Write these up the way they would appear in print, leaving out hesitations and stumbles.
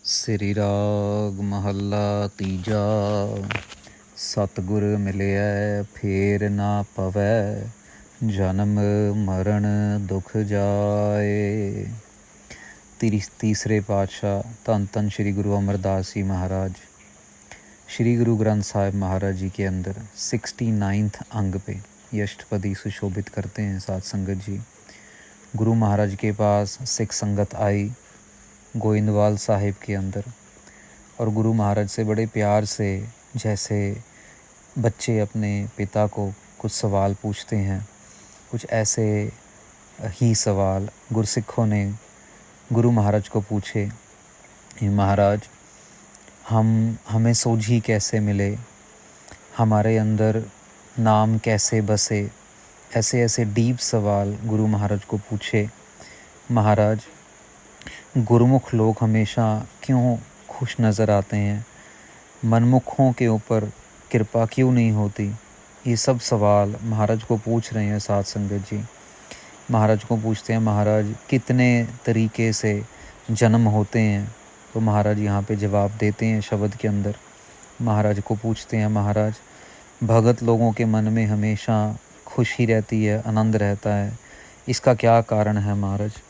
ਸ੍ਰੀ ਰਾਗ ਮਹੱਲਾ ਤੀਜਾ। ਸਤਿਗੁਰ ਮਿਲਿਆ ਫੇਰ ਨਾ ਪਵੈ, ਜਨਮ ਮਰਨ ਦੁਖ ਜਾਏ। तीसरे पातशाह धन धन श्री गुरु अमरदास जी महाराज श्री गुरु ग्रंथ साहिब महाराज जी के अंदर 69th अंग पे ये अष्टपदी सुशोभित करते हैं। साध संगत जी, गुरु महाराज के पास सिख संगत आई गोइंदवाल साहिब के अंदर, और गुरु महाराज से बड़े प्यार से, जैसे बच्चे अपने पिता को कुछ सवाल पूछते हैं, कुछ ऐसे ही सवाल गुरसिखों ने गुरु महाराज को पूछे। महाराज, हमें सोझी कैसे मिले, हमारे अंदर नाम कैसे बसे, ऐसे ऐसे डीप सवाल गुरु महाराज को पूछे। महाराज, गुरुमुख लोग हमेशा क्यों खुश नज़र आते हैं, मनमुखों के ऊपर कृपा क्यों नहीं होती, ये सब सवाल महाराज को पूछ रहे हैं। साध संगत जी महाराज को पूछते हैं, महाराज कितने तरीके से जन्म होते हैं। तो महाराज यहाँ पे जवाब देते हैं शब्द के अंदर। महाराज को पूछते हैं, महाराज भगत लोगों के मन में हमेशा खुशी रहती है, आनंद रहता है, इसका क्या कारण है महाराज।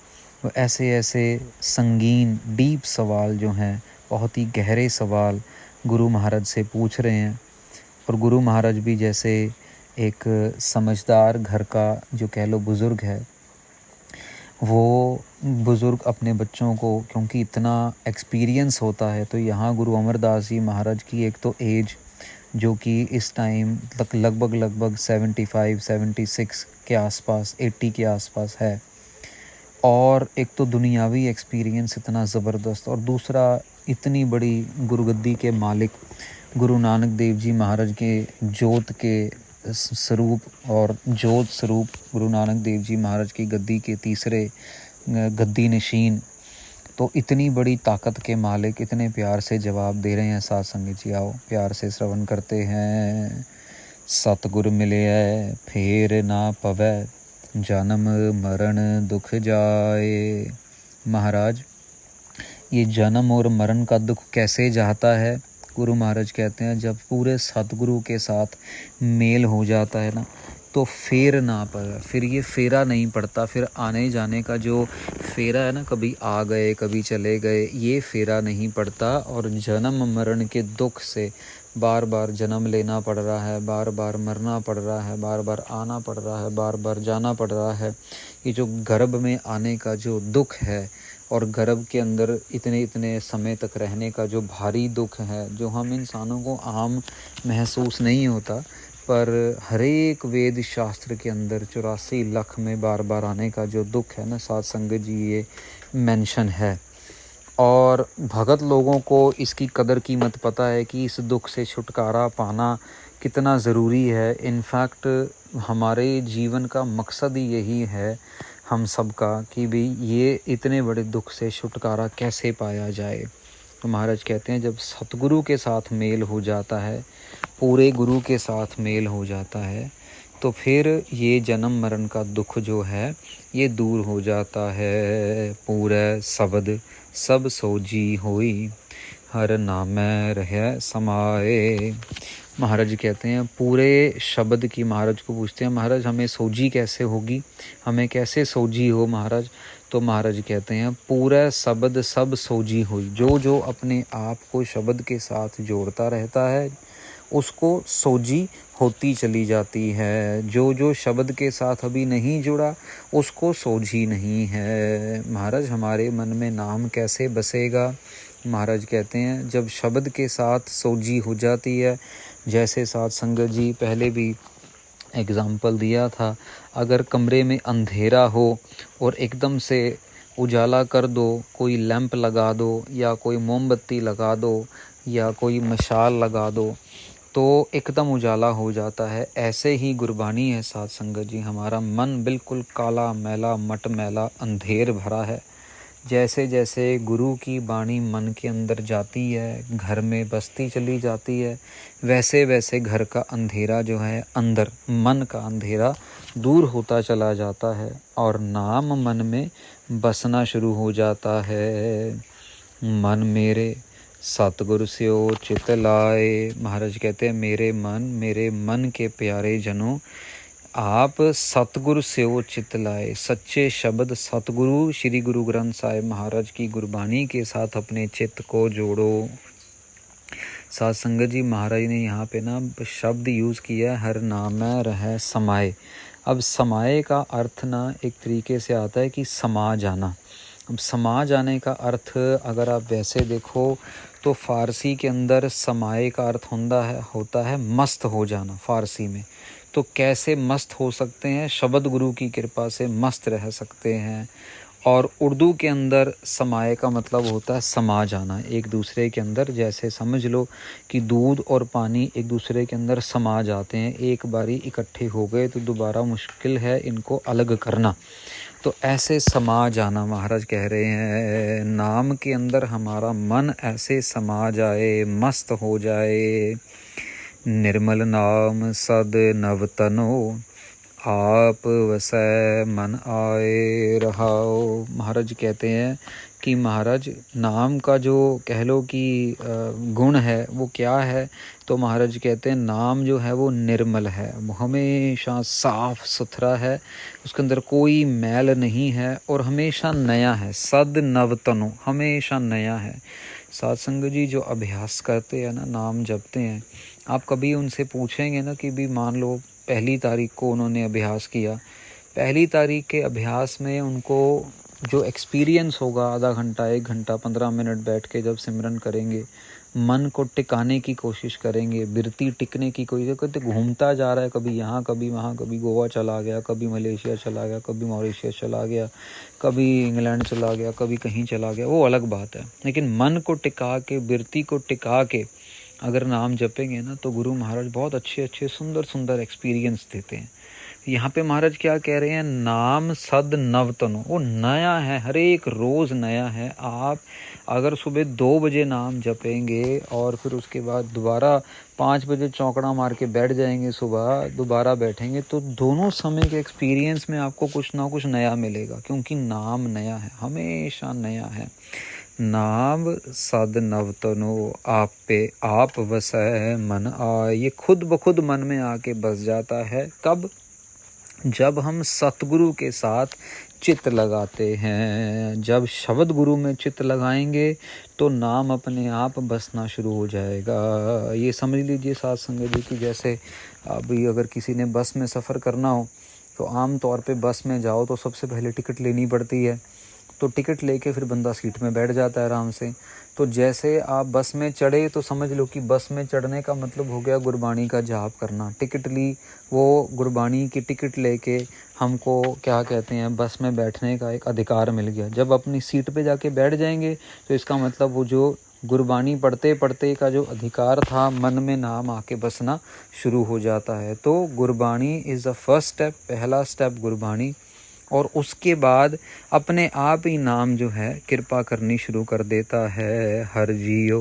तो ऐसे ऐसे संगीन डीप सवाल जो हैं, बहुत ही गहरे सवाल गुरु महाराज से पूछ रहे हैं। और गुरु महाराज भी जैसे एक समझदार घर का जो कह लो बुज़ुर्ग है, वो बुज़ुर्ग अपने बच्चों को, क्योंकि इतना एक्सपीरियंस होता है, तो यहाँ गुरु अमरदास जी महाराज की एक तो एज जो कि इस टाइम तक लगभग 75-76 के आसपास, 80 के आसपास है, और एक तो दुनियावी एक्सपीरियंस इतना ज़बरदस्त, और दूसरा इतनी बड़ी गुरुगद्दी के मालिक गुरु नानक देव जी महाराज के जोत के स्वरूप और जोत स्वरूप गुरु नानक देव जी महाराज की गद्दी के तीसरे गद्दी नशीन, तो इतनी बड़ी ताकत के मालिक इतने प्यार से जवाब दे रहे हैं। साथ संगत जी आओ प्यार से श्रवण करते हैं। सतगुर मिले फेर ना पवै, जन्म मरण दुख जाए। महाराज, ये जन्म और मरण का दुख कैसे जाता है? गुरु महाराज कहते हैं, जब पूरे सतगुरु के साथ मेल हो जाता है ना, तो फेर ना पड़े, फिर ये फेरा नहीं पड़ता, फिर आने जाने का जो फेरा है ना, कभी आ गए कभी चले गए, ये फेरा नहीं पड़ता। और जन्म मरण के दुख से बार बार जन्म लेना पड़ रहा है, बार बार मरना पड़ रहा है, बार बार आना पड़ रहा है, बार बार जाना पड़ रहा है। ये जो गर्भ में आने का जो दुख है, और गर्भ के अंदर इतने इतने समय तक रहने का जो भारी दुख है, जो हम इंसानों को आम महसूस नहीं होता, पर हर एक वेद शास्त्र के अंदर 84 लाख में बार बार आने का जो दुख है ना, साध संगत जी ये मेंशन है। और भगत लोगों को इसकी कदर कीमत पता है कि इस दुख से छुटकारा पाना कितना ज़रूरी है। इनफैक्ट हमारे जीवन का मकसद ही यही है हम सब का, कि भी ये इतने बड़े दुख से छुटकारा कैसे पाया जाए। तो महाराज कहते हैं, जब सतगुरु के साथ मेल हो जाता है, पूरे गुरु के साथ मेल हो जाता है, तो फिर ये जन्म मरण का दुख जो है ये दूर हो जाता है। पूरे शब्द सब सोजी होई, हर नामै रह समाए। महाराज कहते हैं, पूरे शब्द की, महाराज को पूछते हैं, महाराज हमें सोजी कैसे होगी, हमें कैसे सोजी हो महाराज। तो महाराज कहते हैं, पूरा शब्द सब सोजी हुई, जो जो अपने आप को शब्द के साथ जोड़ता रहता है उसको सोजी होती चली जाती है। जो जो शब्द के साथ अभी नहीं जुड़ा उसको सोजी नहीं है। महाराज, हमारे मन में नाम कैसे बसेगा? महाराज कहते हैं, जब शब्द के साथ सोजी हो जाती है, जैसे साध संगत जी पहले भी एग्जाम्पल दिया था, अगर कमरे में अंधेरा हो और एकदम से उजाला कर दो, कोई लैंप लगा दो या कोई मोमबत्ती लगा दो या कोई मशाल लगा दो, तो एकदम उजाला हो जाता है। ऐसे ही गुरबानी है साध संगत जी, हमारा मन बिल्कुल काला मैला मट मैला अंधेर भरा है। जैसे जैसे गुरु की बाणी मन के अंदर जाती है, घर में बसती चली जाती है, वैसे वैसे घर का अंधेरा जो है, अंदर मन का अंधेरा दूर होता चला जाता है और नाम मन में बसना शुरू हो जाता है। मन मेरे सतगुरु स्यो चित लाए। महाराज कहते हैं मेरे मन के प्यारे जनों, आप सतगुरु स्यो चित लाए, सच्चे शब्द सतगुरु श्री गुरु ग्रंथ साहिब महाराज की गुरबाणी के साथ अपने चित्त को जोड़ो। साध संगत जी, महाराज ने यहाँ पे ना शब्द यूज़ किया है, हर नाम रह समाए। अब समाए का अर्थ ना एक तरीके से आता है कि समा जाना। अब समा जाने का अर्थ अगर आप वैसे देखो तो फ़ारसी के अंदर समाए का अर्थ होता है मस्त हो जाना फ़ारसी में। तो कैसे मस्त हो सकते हैं? शब्द गुरु की कृपा से मस्त रह सकते हैं। और उर्दू के अंदर समाए का मतलब होता है समा जाना एक दूसरे के अंदर। जैसे समझ लो कि दूध और पानी एक दूसरे के अंदर समा जाते हैं, एक बारी इकट्ठे हो गए तो दोबारा मुश्किल है इनको अलग करना। तो ऐसे समा जाना महाराज कह रहे हैं, नाम के अंदर हमारा मन ऐसे समा जाए, मस्त हो जाए। निर्मल नाम सद नवतनो, आप वसै मन आए रहाओ। महाराज कहते हैं कि महाराज नाम का जो कह लो कि गुण है वो क्या है? तो महाराज कहते हैं नाम जो है वो निर्मल है, वो हमेशा साफ सुथरा है, उसके अंदर कोई मैल नहीं है और हमेशा नया है। सद नवतनु, हमेशा नया है। साध संगत जी, जो अभ्यास करते हैं ना, नाम जपते हैं, आप कभी उनसे पूछेंगे ना कि भी मान लो 1 तारीख को उन्होंने अभ्यास किया, 1 तारीख के अभ्यास में उनको जो एक्सपीरियंस होगा, आधा घंटा 1 घंटा 15 मिनट बैठ के जब सिमरन करेंगे, मन को टिकाने की कोशिश करेंगे, बिरती टिकने की कोशिश करते, घूमता जा रहा है, कभी यहाँ कभी वहाँ, कभी गोवा चला गया, कभी मलेशिया चला गया, कभी मॉरिशस चला गया, कभी इंग्लैंड चला गया, कभी कहीं चला गया, वो अलग बात है। लेकिन मन को टिका के, बिरती को टिका के अगर नाम जपेंगे ना, तो गुरु महाराज बहुत अच्छे सुंदर सुंदर एक्सपीरियंस देते हैं। यहाँ पे महाराज क्या कह रहे हैं? नाम सद नवतनु, वो नया है, हर एक रोज़ नया है। आप अगर सुबह 2 बजे नाम जपेंगे और फिर उसके बाद दोबारा 5 बजे चौंकड़ा मार के बैठ जाएंगे, सुबह दोबारा बैठेंगे, तो दोनों समय के एक्सपीरियंस में आपको कुछ ना कुछ नया मिलेगा, क्योंकि नाम नया है, हमेशा नया है। नाम सद नवतनु, आप पे आप वसै मन आए, ये खुद ब खुद मन में आके बस जाता है। कब? जब हम सतगुरु के साथ चित्त लगाते हैं। जब शब्द गुरु में चित्त लगाएंगे तो नाम अपने आप बसना शुरू हो जाएगा। ये समझ लीजिए साथ संगत जी कि जैसे अभी अगर किसी ने बस में सफ़र करना हो तो आम तौर पे बस में जाओ तो सबसे पहले टिकट लेनी पड़ती है। तो टिकट लेके फिर बंदा सीट में बैठ जाता है आराम से। तो जैसे आप बस में चढ़े तो समझ लो कि बस में चढ़ने का मतलब हो गया गुरबाणी का जाप करना। टिकट ली, वो गुरबाणी की टिकट लेके हमको क्या कहते हैं, बस में बैठने का एक अधिकार मिल गया। जब अपनी सीट पे जाके बैठ जाएंगे तो इसका मतलब वो जो गुरबाणी पढ़ते पढ़ते का जो अधिकार था, मन में नाम आके बसना शुरू हो जाता है। तो Gurbani is the first step, पहला स्टेप गुरबाणी। और उसके बाद अपने आप ही नाम जो है कृपा करनी शुरू कर देता है। हर जियो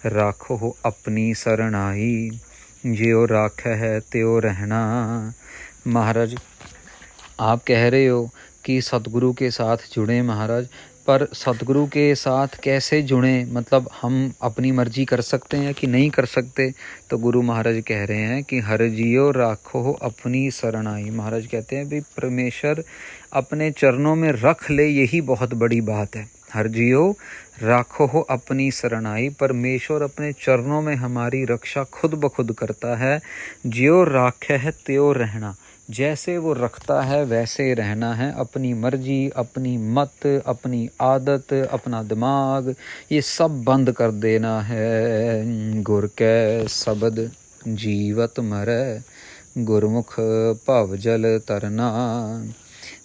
राखो हो अपनी शरणाई, जियो राख है त्यो रहना। महाराज आप कह रहे हो कि सतगुरु के साथ जुड़े महाराज, पर सतगुरु के साथ कैसे जुड़ें? मतलब हम अपनी मर्जी कर सकते हैं कि नहीं कर सकते? तो गुरु महाराज कह रहे हैं कि हर जियो राखो अपनी शरणाई। महाराज कहते हैं भी परमेश्वर अपने चरणों में रख ले, यही बहुत बड़ी बात है। हर जियो राखो हो अपनी शरणाई, परमेश्वर अपने चरणों में हमारी रक्षा खुद ब खुद करता है। जियो राखे है त्यो रहना, जैसे वो रखता है वैसे रहना है। अपनी मर्जी, अपनी मत, अपनी आदत, अपना दिमाग, ये सब बंद कर देना है। गुर कै शब्द जीवत मरै, गुरमुख भव जल तरना।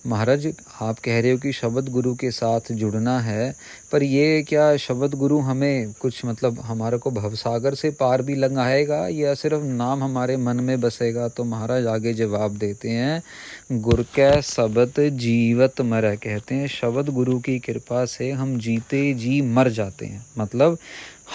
महाराज आप कह रहे हो कि शब्द गुरु के साथ जुड़ना है, पर ये क्या शब्द गुरु हमें कुछ मतलब हमारे को भवसागर से पार भी लगाएगा या सिर्फ नाम हमारे मन में बसेगा? तो महाराज आगे जवाब देते हैं, गुर कै शब्द जीवत मरै। कहते हैं शब्द गुरु की कृपा से हम जीते जी मर जाते हैं। मतलब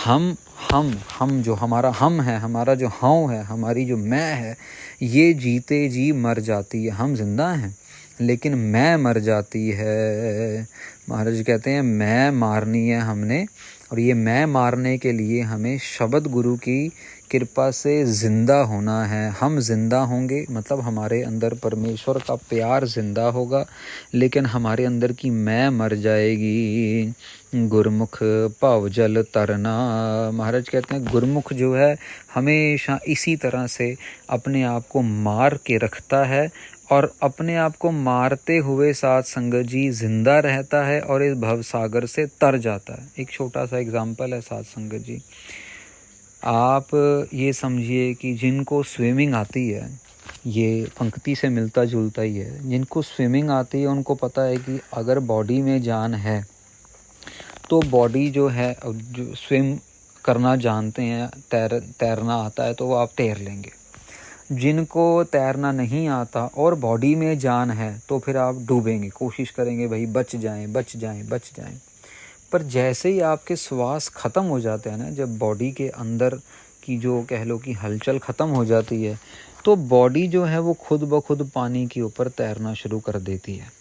हम जो हमारा हम है, हमारा जो हाँ है, हमारी जो मैं है, ये जीते जी मर जाती है। हम जिंदा हैं लेकिन मैं मर जाती है। महाराज कहते हैं मैं मारनी है हमने, और ये मैं मारने के लिए हमें शब्द गुरु की कृपा से ज़िंदा होना है। हम ज़िंदा होंगे मतलब हमारे अंदर परमेश्वर का प्यार ज़िंदा होगा, लेकिन हमारे अंदर की मैं मर जाएगी। गुरमुख भव जल तरना। महाराज कहते हैं गुरमुख जो है हमेशा इसी तरह से अपने आप को मार के रखता है, और अपने आप को मारते हुए साथ संगत जी जिंदा रहता है और इस भव सागर से तर जाता है। एक छोटा सा एग्जाम्पल है साथ संगत जी, आप ये समझिए कि जिनको स्विमिंग आती है, ये पंक्ति से मिलता जुलता ही है, जिनको स्विमिंग आती है उनको पता है कि अगर बॉडी में जान है तो बॉडी जो है, जो स्विम करना जानते हैं, तैरना आता है तो वो आप तैर लेंगे। जिनको तैरना नहीं आता और बॉडी में जान है तो फिर आप डूबेंगे, कोशिश करेंगे भाई बच जाएं बच जाएं बच जाएं। पर जैसे ही आपके श्वास ख़त्म हो जाते हैं ना, जब बॉडी के अंदर की जो कह लो कि हलचल ख़त्म हो जाती है, तो बॉडी जो है वो खुद ब खुद पानी के ऊपर तैरना शुरू कर देती है।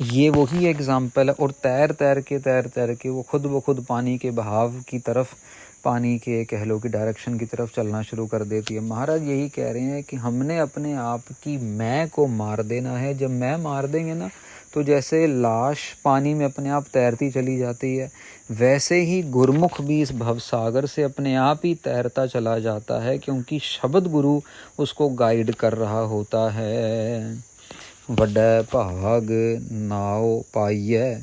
ये वही एग्जाम्पल है। और तैर तैर के वो खुद ब खुद पानी के बहाव की तरफ, पानी के कह लो कि डायरेक्शन की तरफ चलना शुरू कर देती है। महाराज यही कह रहे हैं कि हमने अपने आप की मैं को मार देना है। जब मैं मार देंगे ना, तो जैसे लाश पानी में अपने आप तैरती चली जाती है, वैसे ही गुरमुख भी इस भवसागर से अपने आप ही तैरता चला जाता है, क्योंकि शब्द गुरु उसको गाइड कर रहा होता है। वड्डै भाग नाव पाइयै,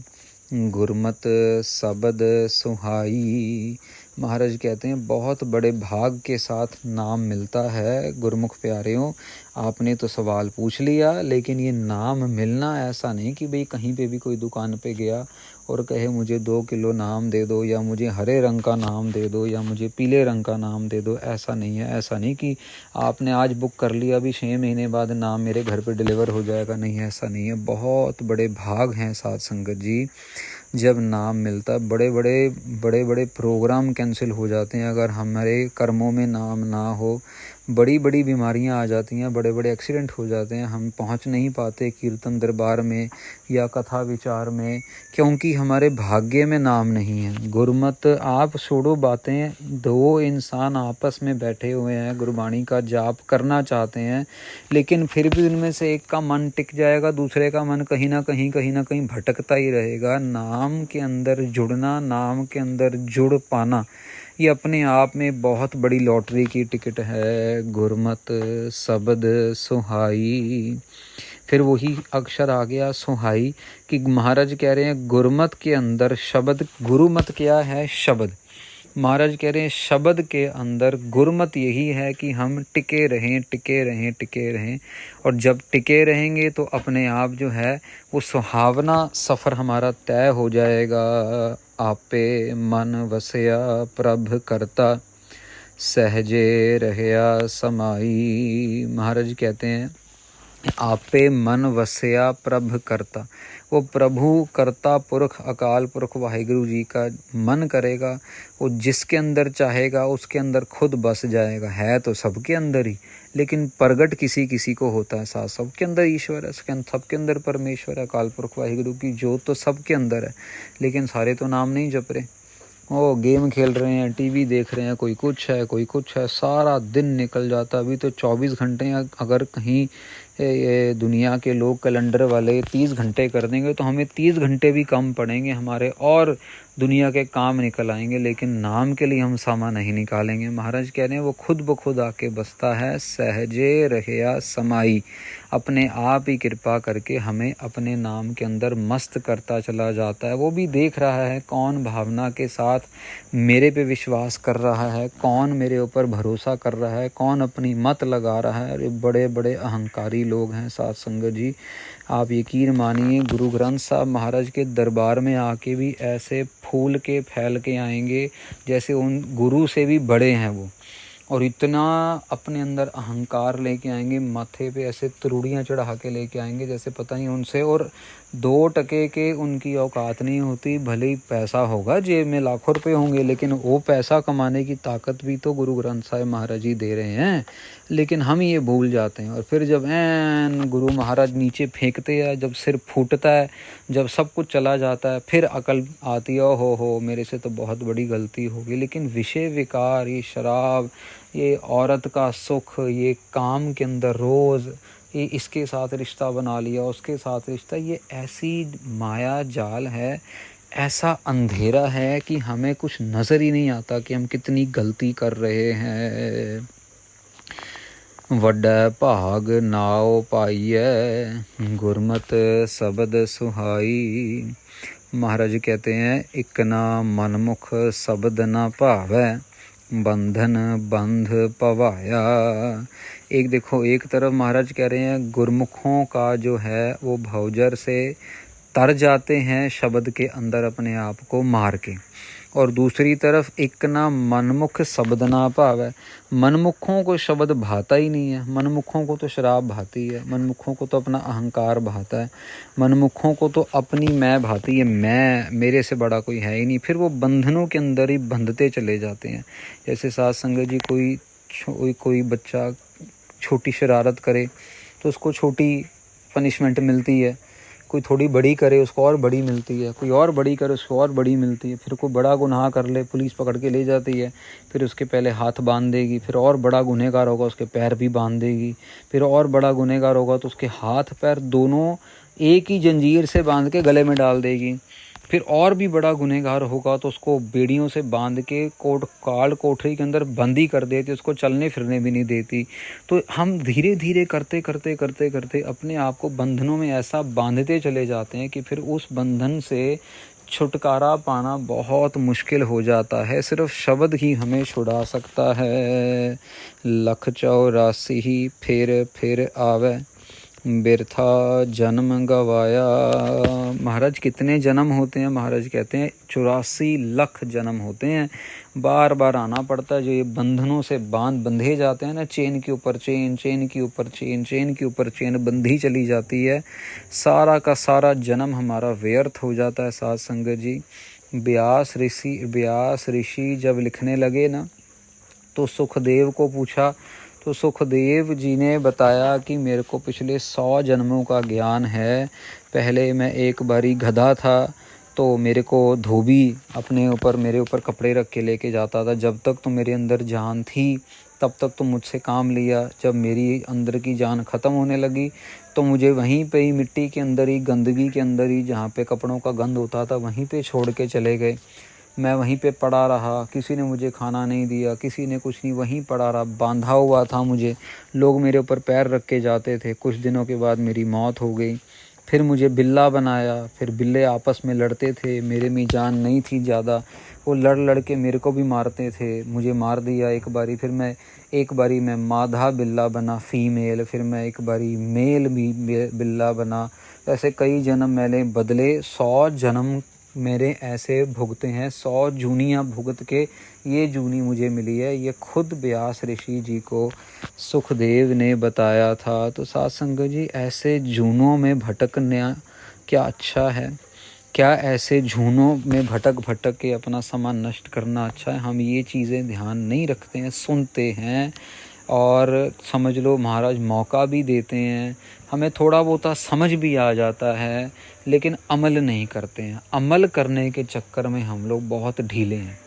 गुरमत शब्द सुहाई। महाराज कहते हैं बहुत बड़े भाग के साथ नाम मिलता है। गुरमुख प्यारेयों, आपने तो सवाल पूछ लिया, लेकिन ये नाम मिलना ऐसा नहीं कि भाई कहीं पे भी कोई दुकान पे गया और कहे मुझे 2 किलो नाम दे दो, या मुझे हरे रंग का नाम दे दो, या मुझे पीले रंग का नाम दे दो। ऐसा नहीं है। ऐसा नहीं कि आपने आज बुक कर लिया, अभी 6 महीने बाद नाम मेरे घर पे डिलीवर हो जाएगा। नहीं, ऐसा नहीं है। बहुत बड़े भाग हैं साथ संगत जी जब नाम मिलता है। बड़े बड़े प्रोग्राम कैंसिल हो जाते हैं अगर हमारे कर्मों में नाम ना हो। बड़ी बड़ी बीमारियां आ जाती हैं, बड़े बड़े एक्सीडेंट हो जाते हैं, हम पहुंच नहीं पाते कीर्तन दरबार में या कथा विचार में, क्योंकि हमारे भाग्य में नाम नहीं है। गुरमत, आप छोड़ो बातें, 2 इंसान आपस में बैठे हुए हैं, गुरबाणी का जाप करना चाहते हैं, लेकिन फिर भी उनमें से एक का मन टिक जाएगा, दूसरे का मन कहीं ना कहीं भटकता ही रहेगा। नाम के अंदर जुड़ना, नाम के अंदर जुड़ पाना, ये अपने आप में बहुत बड़ी लॉटरी की टिकट है। गुरमत शब्द सुहाई, फिर वही अक्षर आ गया सुहाई, कि महाराज कह रहे हैं गुरमत के अंदर शब्द। गुरुमत क्या है? शब्द। महाराज कह रहे हैं शब्द के अंदर गुरमत यही है कि हम टिके रहें। और जब टिके रहेंगे तो अपने आप जो है वो सुहावना सफ़र हमारा तय हो जाएगा। आपे मन वसया प्रभ करता, सहजे रहया समाई। महाराज कहते हैं आपे मन वसया प्रभ करता, वो प्रभु करता पुरख अकाल पुरख वाहिगुरु जी का मन करेगा, वो जिसके अंदर चाहेगा उसके अंदर खुद बस जाएगा। है तो सबके अंदर ही, लेकिन प्रगट किसी किसी को होता है। साथ सबके अंदर ईश्वर है, सबके अंदर परमेश्वर है, अकाल पुरख वाहिगुरु की जोत तो सबके अंदर है, लेकिन सारे तो नाम नहीं जप रहे। वो गेम खेल रहे हैं, टीवी देख रहे हैं, कोई कुछ है, सारा दिन निकल जाता। अभी तो 24 घंटे हैं, अगर कहीं ये दुनिया के लोग कैलेंडर वाले 30 घंटे कर देंगे तो हमें 30 घंटे भी कम पड़ेंगे हमारे, और दुनिया के काम निकल आएंगे, लेकिन नाम के लिए हम समय नहीं निकालेंगे। महाराज कह रहे हैं वो खुद ब खुद आके बसता है। सहजे रहया समाई, अपने आप ही कृपा करके हमें अपने नाम के अंदर मस्त करता चला जाता है। वो भी देख रहा है कौन भावना के साथ मेरे पे विश्वास कर रहा है, कौन मेरे ऊपर भरोसा कर रहा है, कौन अपनी मत लगा रहा है। अरे बड़े बड़े अहंकारी लोग हैं साथ संगत जी, आप यकीन मानिए गुरु ग्रंथ साहब महाराज के दरबार में आके भी ऐसे फूल के फैल के आएंगे जैसे उन गुरु से भी बड़े हैं वो, और इतना अपने अंदर अहंकार लेके आएंगे, माथे पे ऐसे त्रुड़ियाँ चढ़ा के लेके आएंगे जैसे पता नहीं उनसे और 2 टके के उनकी औकात नहीं होती। भले ही पैसा होगा जेब में, लाखों रुपए होंगे, लेकिन वो पैसा कमाने की ताकत भी तो गुरु ग्रंथ साहिब महाराज जी दे रहे हैं, लेकिन हम ये भूल जाते हैं। और फिर जब ऐन गुरु महाराज नीचे फेंकते हैं, जब सिर फूटता है, जब सब कुछ चला जाता है, फिर अकल आती है, हो मेरे से तो बहुत बड़ी गलती होगी। लेकिन विषय विकार, ये शराब, ये औरत का सुख, ये काम के अंदर रोज़ ये इसके साथ रिश्ता बना लिया, उसके साथ रिश्ता, ये ऐसी माया जाल है, ऐसा अंधेरा है कि हमें कुछ नज़र ही नहीं आता कि हम कितनी गलती कर रहे हैं। वड्डा भाग नाओ पाइयै गुरमत शब्द सुहाई। महाराज कहते हैं, एक ना मनमुख शब्द ना भावै बंधन बंध पवाया। एक देखो, एक तरफ महाराज कह रहे हैं गुरमुखों का जो है वो भवजर से तर जाते हैं शब्द के अंदर अपने आप को मार के, और दूसरी तरफ एक ना मनमुख शब्द ना भाव है। मनमुखों को शब्द भाता ही नहीं है, मनमुखों को तो शराब भाती है, मनमुखों को तो अपना अहंकार भाता है, मनमुखों को तो अपनी मैं भाती है, मैं, मेरे से बड़ा कोई है ही नहीं। फिर वो बंधनों के अंदर ही बंधते चले जाते हैं। जैसे साध संगत जी, कोई बच्चा छोटी शरारत करे तो उसको छोटी पनिशमेंट मिलती है, कोई थोड़ी बड़ी करे उसको और बड़ी मिलती है, कोई और बड़ी करे उसको और बड़ी मिलती है। फिर कोई बड़ा गुनाह कर ले, पुलिस पकड़ के ले जाती है, फिर उसके पहले हाथ बांध देगी, फिर और बड़ा गुनहगार होगा उसके पैर भी बांध देगी, फिर और बड़ा गुनहगार होगा तो उसके हाथ पैर दोनों एक ही जंजीर से बांध के गले में डाल देगी, फिर और भी बड़ा गुनहगार होगा तो उसको बेड़ियों से बांध के कोठरी के अंदर बंदी कर देती, उसको चलने फिरने भी नहीं देती। तो हम धीरे धीरे करते करते करते करते अपने आप को बंधनों में ऐसा बांधते चले जाते हैं कि फिर उस बंधन से छुटकारा पाना बहुत मुश्किल हो जाता है। सिर्फ शब्द ही हमें छुड़ा सकता है। 184 ही फिर आवे बिरथा जन्म गवाया। महाराज कितने जन्म होते हैं? महाराज कहते हैं 84 लाख जन्म होते हैं। बार बार आना पड़ता है। जो ये बंधनों से बंधे जाते हैं ना, चेन के ऊपर चेन, चेन के ऊपर चेन, चेन के ऊपर चेन बंधी चली जाती है, सारा का सारा जन्म हमारा व्यर्थ हो जाता है। साध संगत जी, व्यास ऋषि जब लिखने लगे ना, तो सुखदेव को पूछा, तो सुखदेव जी ने बताया कि मेरे को पिछले 100 जन्मों का ज्ञान है। पहले मैं एक बारी गधा था, तो मेरे को धोबी मेरे ऊपर कपड़े रख के लेके जाता था। जब तक तो मेरे अंदर जान थी तब तक तो मुझसे काम लिया। जब मेरी अंदर की जान ख़त्म होने लगी तो मुझे वहीं पे ही, मिट्टी के अंदर ही, गंदगी के अंदर ही, जहाँ पे कपड़ों का गंध होता था, वहीं पे छोड़ के चले गए। मैं वहीं पे पड़ा रहा, किसी ने मुझे खाना नहीं दिया, किसी ने कुछ नहीं, वहीं पड़ा रहा, बांधा हुआ था मुझे। लोग मेरे ऊपर पैर रख के जाते थे। कुछ दिनों के बाद मेरी मौत हो गई। फिर मुझे बिल्ला बनाया, फिर बिल्ले आपस में लड़ते थे, मेरे में जान नहीं थी ज़्यादा, वो लड़ के मेरे को भी मारते थे। मुझे मार दिया एक बारी। फिर मैं एक बारी मैं मादा बिल्ला बना, फीमेल, फिर मैं एक बारी मेल भी बिल्ला बना। ऐसे कई जन्म मैंने बदले। 100 जन्म मेरे ऐसे भुगते हैं, 100 जूनियाँ भुगत के ये जूनी मुझे मिली है। ये खुद व्यास ऋषि जी को सुखदेव ने बताया था। तो साध संगत जी, ऐसे जूनों में भटकना क्या अच्छा है? क्या ऐसे झूनों में भटक के अपना समय नष्ट करना अच्छा है? हम ये चीज़ें ध्यान नहीं रखते हैं, सुनते हैं और समझ लो महाराज मौका भी देते हैं, हमें थोड़ा बहुत समझ भी आ जाता है, लेकिन अमल नहीं करते हैं। अमल करने के चक्कर में हम लोग बहुत ढीले हैं।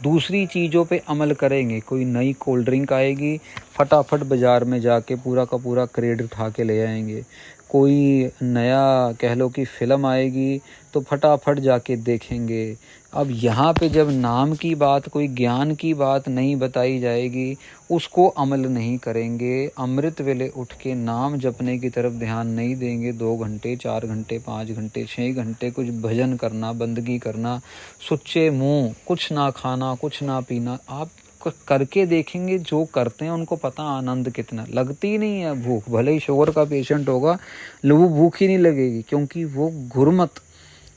दूसरी चीज़ों पे अमल करेंगे। कोई नई कोल्ड ड्रिंक आएगी, फटाफट बाज़ार में जाके पूरा का पूरा क्रेट उठा के ले आएंगे। कोई नया कह लो कि फ़िल्म आएगी तो फटाफट जाके देखेंगे। अब यहाँ पे जब नाम की बात, कोई ज्ञान की बात नहीं बताई जाएगी, उसको अमल नहीं करेंगे। अमृत वेले उठ के नाम जपने की तरफ ध्यान नहीं देंगे। 2 घंटे, 4 घंटे, 5 घंटे, 6 घंटे कुछ भजन करना, बंदगी करना, सुच्चे मुँह, कुछ ना खाना, कुछ ना पीना, आप करके देखेंगे। जो करते हैं उनको पता आनंद कितना, लगती नहीं है भूख। भले ही शुगर का पेशेंट होगा, वो भूख ही नहीं लगेगी, क्योंकि वो गुरमत,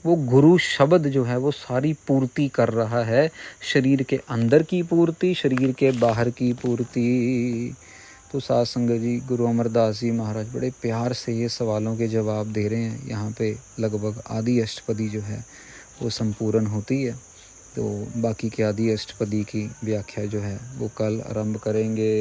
वो गुरु शब्द जो है वो सारी पूर्ति कर रहा है, शरीर के अंदर की पूर्ति, शरीर के बाहर की पूर्ति। तो साध संगत जी, गुरु अमरदास जी महाराज बड़े प्यार से ये सवालों के जवाब दे रहे हैं। यहाँ पे लगभग आदि अष्टपदी जो है वो संपूर्ण होती है। तो बाकी के आदि अष्टपदी की व्याख्या जो है वो कल आरंभ करेंगे।